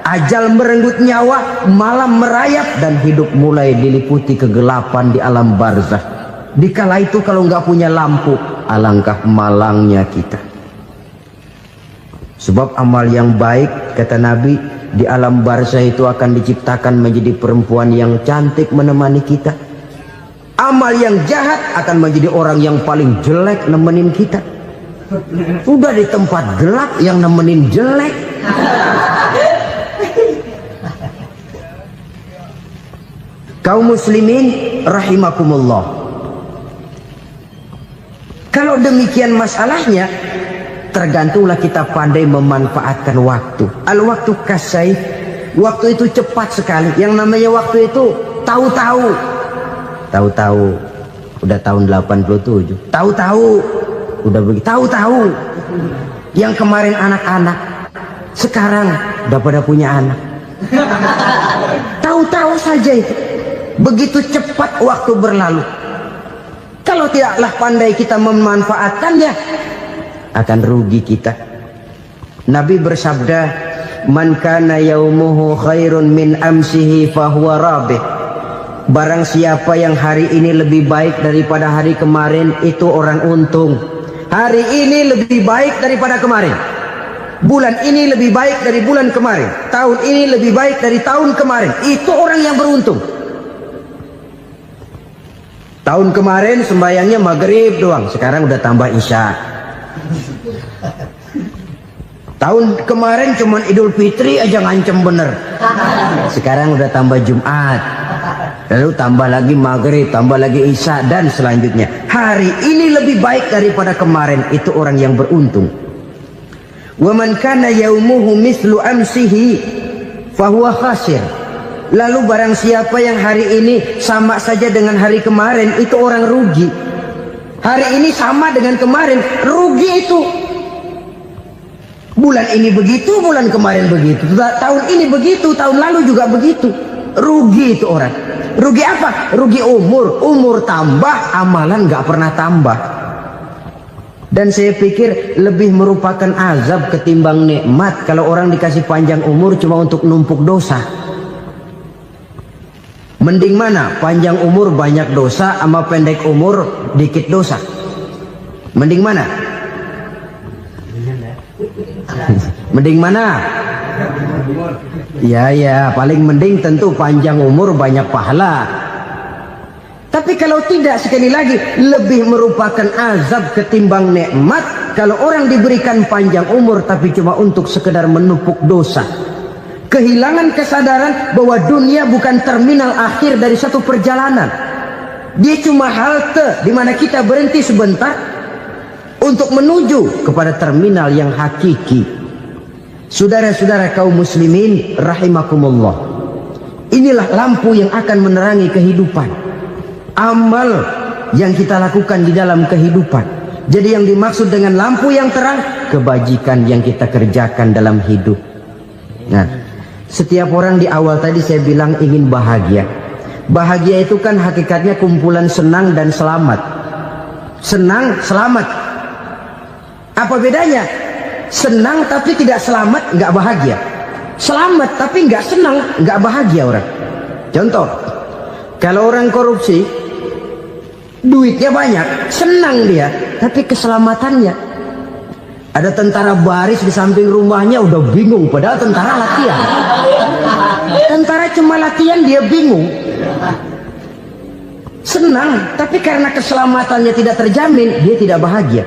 Ajal merenggut nyawa, malam merayap, dan hidup mulai diliputi kegelapan di alam barzah. Dikala itu kalau nggak punya lampu, alangkah malangnya kita. Sebab amal yang baik, kata Nabi, di alam barzah itu akan diciptakan menjadi perempuan yang cantik menemani kita. Amal yang jahat akan menjadi orang yang paling jelek nemenin kita. Udah di tempat gelap yang nemenin jelek. Kaum muslimin rahimakumullah. Kalau demikian masalahnya, tergantunglah kita pandai memanfaatkan waktu. Al-waktu kasayf, waktu itu cepat sekali. Yang namanya waktu itu tahu-tahu. Tahu-tahu udah tahun 87. Tahu-tahu udah begitu. Tahu-tahu yang kemarin anak-anak, sekarang udah pada punya anak. Tahu-tahu saja itu. Begitu cepat waktu berlalu. Kalau tidaklah pandai kita memanfaatkannya, akan rugi kita. Nabi bersabda, "Man kana yaumuhu khairun min amsihi fahuwa rabih." Barang siapa yang hari ini lebih baik daripada hari kemarin, itu orang untung. Hari ini lebih baik daripada kemarin. Bulan ini lebih baik dari bulan kemarin. Tahun ini lebih baik dari tahun kemarin. Itu orang yang beruntung. Tahun kemarin sembahyangnya maghrib doang, sekarang udah tambah isya. Tahun kemarin cuman Idul Fitri aja ngancem bener, sekarang udah tambah Jumat, lalu tambah lagi maghrib, tambah lagi isya, dan selanjutnya. Hari ini lebih baik daripada kemarin, itu orang yang beruntung. Wa man kana yaumuhu mislu amsihi fahuwa khasir. Lalu barang siapa yang hari ini sama saja dengan hari kemarin, itu orang rugi. Hari ini sama dengan kemarin, rugi itu. Bulan ini begitu, bulan kemarin begitu, tahun ini begitu, tahun lalu juga begitu. Rugi itu orang. Rugi apa? Rugi umur. Umur tambah, amalan gak pernah tambah. Dan saya pikir lebih merupakan azab ketimbang nikmat kalau orang dikasih panjang umur cuma untuk numpuk dosa. Mending mana? Panjang umur banyak dosa sama pendek umur dikit dosa? Mending mana? Mending mana? Ya, paling mending tentu panjang umur banyak pahala. Tapi kalau tidak, sekali lagi, lebih merupakan azab ketimbang nikmat kalau orang diberikan panjang umur tapi cuma untuk sekedar menumpuk dosa. Kehilangan kesadaran bahwa dunia bukan terminal akhir dari satu perjalanan. Dia cuma halte di mana kita berhenti sebentar untuk menuju kepada terminal yang hakiki. Saudara-saudara kaum muslimin rahimakumullah, inilah lampu yang akan menerangi kehidupan. Amal yang kita lakukan di dalam kehidupan. Jadi yang dimaksud dengan lampu yang terang, kebajikan yang kita kerjakan dalam hidup. Nah, setiap orang di awal tadi saya bilang ingin bahagia. Bahagia itu kan hakikatnya kumpulan senang dan selamat. Senang, selamat. Apa bedanya? Senang tapi tidak selamat, nggak bahagia. Selamat tapi nggak senang, nggak bahagia orang. Contoh, kalau orang korupsi, duitnya banyak, senang dia, tapi keselamatannya. Ada tentara baris di samping rumahnya udah bingung, padahal tentara latihan. Tentara cuma latihan, dia bingung. Senang, tapi karena keselamatannya tidak terjamin, dia tidak bahagia.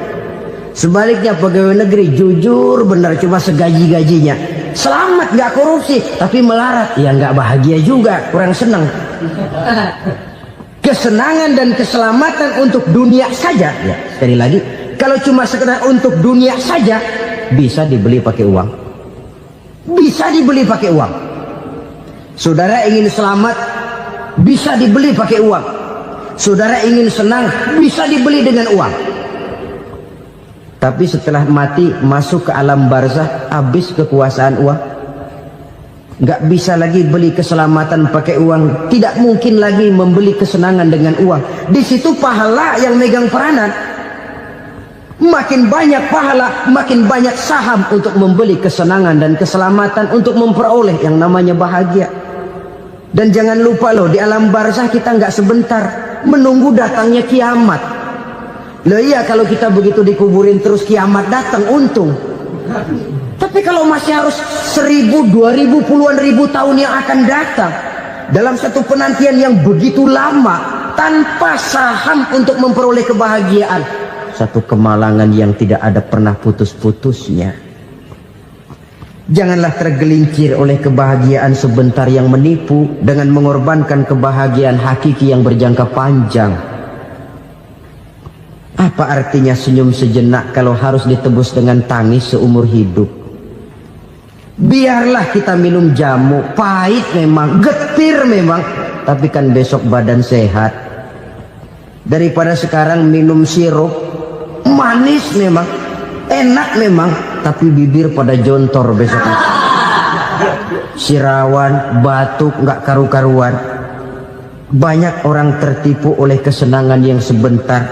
Sebaliknya pegawai negeri jujur benar, cuma segaji-gajinya, selamat nggak korupsi, tapi melarat, ya nggak bahagia juga, kurang senang. Kesenangan dan keselamatan untuk dunia saja, ya sekali lagi, kalau cuma sekedar untuk dunia saja, bisa dibeli pakai uang. Bisa dibeli pakai uang. Saudara ingin selamat, bisa dibeli pakai uang. Saudara ingin senang, bisa dibeli dengan uang. Tapi setelah mati, masuk ke alam barzah, habis kekuasaan uang. Nggak bisa lagi beli keselamatan pakai uang. Tidak mungkin lagi membeli kesenangan dengan uang. Di situ pahala yang megang peranan. Makin banyak pahala, makin banyak saham untuk membeli kesenangan dan keselamatan, untuk memperoleh yang namanya bahagia. Dan jangan lupa loh, di alam barzah kita nggak sebentar, menunggu datangnya kiamat. Loh iya, kalau kita begitu dikuburin terus kiamat datang, untung. Tapi kalau masih harus 1000, 2000, puluhan ribu tahun yang akan datang, dalam satu penantian yang begitu lama, tanpa saham untuk memperoleh kebahagiaan, satu kemalangan yang tidak ada pernah putus-putusnya. Janganlah tergelincir oleh kebahagiaan sebentar yang menipu dengan mengorbankan kebahagiaan hakiki yang berjangka panjang. Apa artinya senyum sejenak kalau harus ditebus dengan tangis seumur hidup? Biarlah kita minum jamu, pahit memang, getir memang, tapi kan besok badan sehat. Daripada sekarang minum sirup, manis memang, enak memang, tapi bibir pada jontor besoknya. sirawan, batuk, nggak karu-karuan. Banyak orang tertipu oleh kesenangan yang sebentar.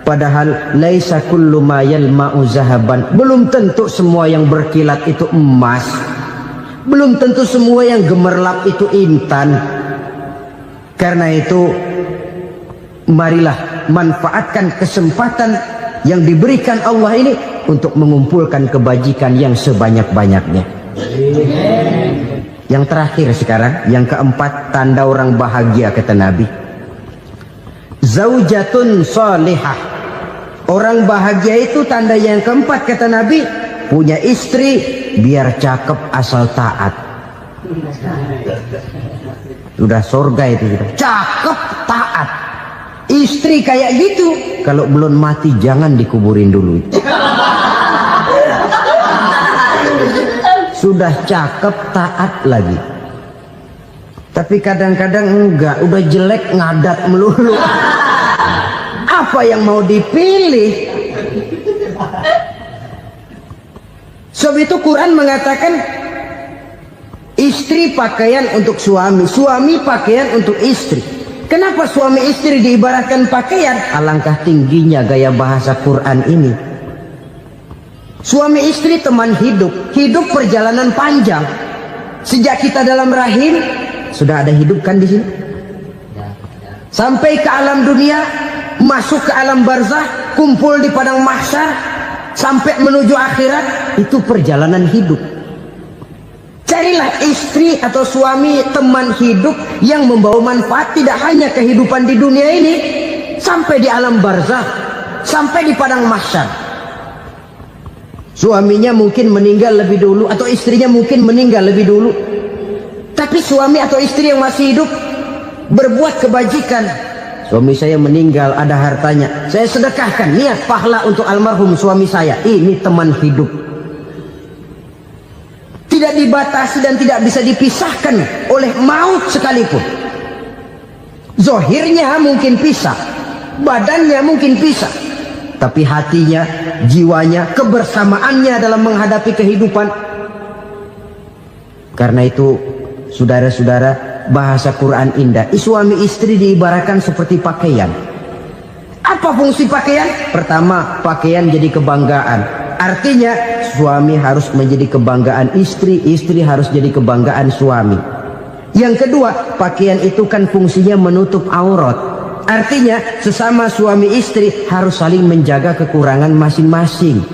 Padahal laisa kullu ma yalma'u zahaban. Belum tentu semua yang berkilat itu emas. Belum tentu semua yang gemerlap itu intan. Karena itu marilah manfaatkan kesempatan yang diberikan Allah ini untuk mengumpulkan kebajikan yang sebanyak-banyaknya. Yang terakhir sekarang, yang keempat, tanda orang bahagia kata Nabi. Zaujatun salihah. Orang bahagia itu tanda yang keempat kata Nabi, punya istri biar cakep asal taat. Sudah surga itu, cakep taat. Istri kayak gitu, kalau belum mati jangan dikuburin dulu. Sudah cakep taat lagi. Tapi kadang-kadang enggak, udah jelek ngadat melulu. Apa yang mau dipilih? Sebab itu Quran mengatakan istri pakaian untuk suami, suami pakaian untuk istri. Kenapa suami istri diibaratkan pakaian? Alangkah tingginya gaya bahasa Quran ini. Suami istri teman hidup, hidup perjalanan panjang. Sejak kita dalam rahim sudah ada hidup kan di sini. Sampai ke alam dunia, masuk ke alam barzah, kumpul di padang mahsyar, sampai menuju akhirat, itu perjalanan hidup. Carilah istri atau suami teman hidup yang membawa manfaat tidak hanya kehidupan di dunia ini, sampai di alam barzah, sampai di padang mahsyar. Suaminya mungkin meninggal lebih dulu atau istrinya mungkin meninggal lebih dulu. Tapi suami atau istri yang masih hidup berbuat kebajikan. Suami saya meninggal, ada hartanya, saya sedekahkan, niat pahala untuk almarhum suami saya. Ini teman hidup. Tidak dibatasi dan tidak bisa dipisahkan oleh maut sekalipun. Zohirnya mungkin pisah, badannya mungkin pisah, tapi hatinya, jiwanya, kebersamaannya dalam menghadapi kehidupan. Karena itu, saudara-saudara, bahasa Quran indah. Suami istri diibaratkan seperti pakaian. Apa fungsi pakaian? Pertama, pakaian jadi kebanggaan. Artinya suami harus menjadi kebanggaan istri, istri harus jadi kebanggaan suami. Yang kedua, pakaian itu kan fungsinya menutup aurat. Artinya sesama suami istri harus saling menjaga kekurangan masing-masing.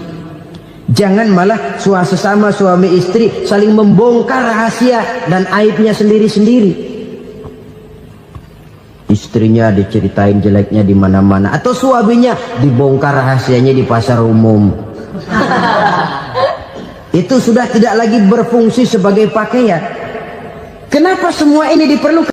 Jangan malah sesama suami istri saling membongkar rahasia dan aibnya sendiri-sendiri. Istrinya diceritain jeleknya di mana-mana, atau suaminya dibongkar rahasianya di pasar umum. Itu sudah tidak lagi berfungsi sebagai pakaian. Kenapa semua ini diperlukan?